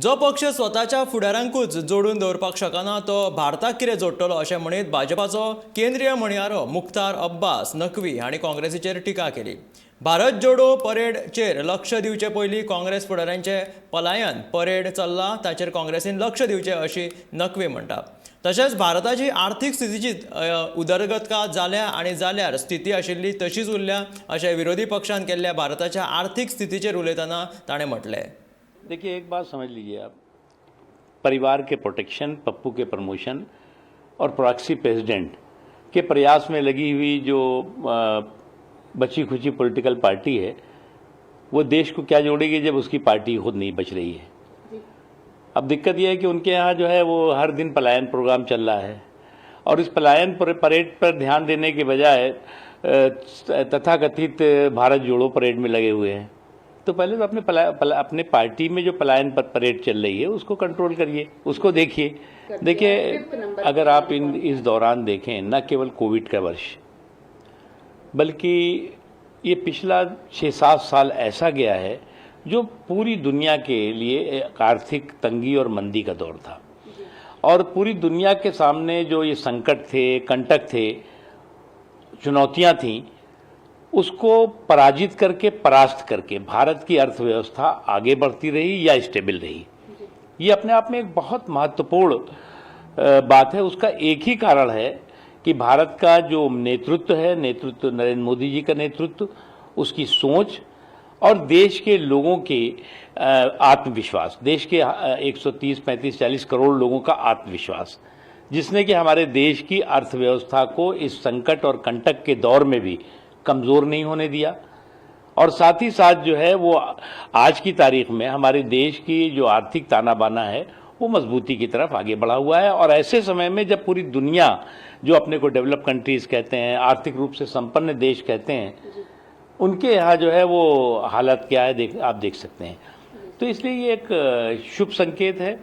जो पक्ष स्वताच्या फुडाऱ्यांकूच जोडून दवरपाक शकना तो भारताक कितें जोडटलो अशें म्हणीत भाजपाचो केंद्रीय म्हणयारो मुख्तार अब्बास नक्वी हांणी काँग्रेसीचेर टिका केली. भारत जोडो परेडचेर लक्ष दिवचे पयलीं काँग्रेस फुडाऱ्यांचें पलायन परेड चल्लां ताचेर काँग्रेसीन लक्ष दिवचें अशी नक्वी म्हणटा. तशेंच भारताची आर्थीक स्थितीची उदरगत जाल्या आनी जाल्यार स्थिती आशिल्ली तशीच उरल्या अशें विरोधी पक्षान केल्ल्या भारताच्या आर्थीक स्थितीचेर उलयतना ताणें म्हटलें. देखिए, एक बात समझ लीजिए आप, परिवार के प्रोटेक्शन, पप्पू के प्रमोशन और प्रॉक्सी प्रेसिडेंट के प्रयास में लगी हुई जो बची खुची पॉलिटिकल पार्टी है वो देश को क्या जोड़ेगी जब उसकी पार्टी खुद नहीं बच रही है. अब दिक्कत यह है कि उनके यहाँ जो है वो हर दिन पलायन प्रोग्राम चल रहा है और इस पलायन परेड पर ध्यान देने के बजाय तथाकथित भारत जोड़ो परेड में लगे हुए हैं. तो पहले तो अपने पार्टी में जो पलायन परेड चल रही है उसको कंट्रोल करिए, उसको देखिए अगर आप इस दौरान देखें, न केवल कोविड का वर्ष बल्कि ये पिछला 6-7 साल ऐसा गया है जो पूरी दुनिया के लिए आर्थिक तंगी और मंदी का दौर था और पूरी दुनिया के सामने जो ये संकट थे, कंटक थे, चुनौतियां थीं, उसको पराजित करके, परास्त करके भारत की अर्थव्यवस्था आगे बढ़ती रही या स्टेबल रही. ये अपने आप में एक बहुत महत्वपूर्ण बात है. उसका एक ही कारण है कि भारत का जो नेतृत्व है, नेतृत्व नरेंद्र मोदी जी का नेतृत्व, उसकी सोच और देश के लोगों के आत्मविश्वास, देश के 130, 35, 40 करोड़ लोगों का आत्मविश्वास, जिसने कि हमारे देश की अर्थव्यवस्था को इस संकट और कंटक के दौर में भी कमज़ोर नहीं होने दिया और साथ ही साथ जो है वो आज की तारीख में हमारे देश की जो आर्थिक ताना बाना है वो मजबूती की तरफ आगे बढ़ा हुआ है. और ऐसे समय में जब पूरी दुनिया जो अपने को डेवलप कंट्रीज़ कहते हैं, आर्थिक रूप से संपन्न देश कहते हैं, उनके यहाँ जो है वो हालत क्या है आप देख सकते हैं. तो इसलिए ये एक शुभ संकेत है.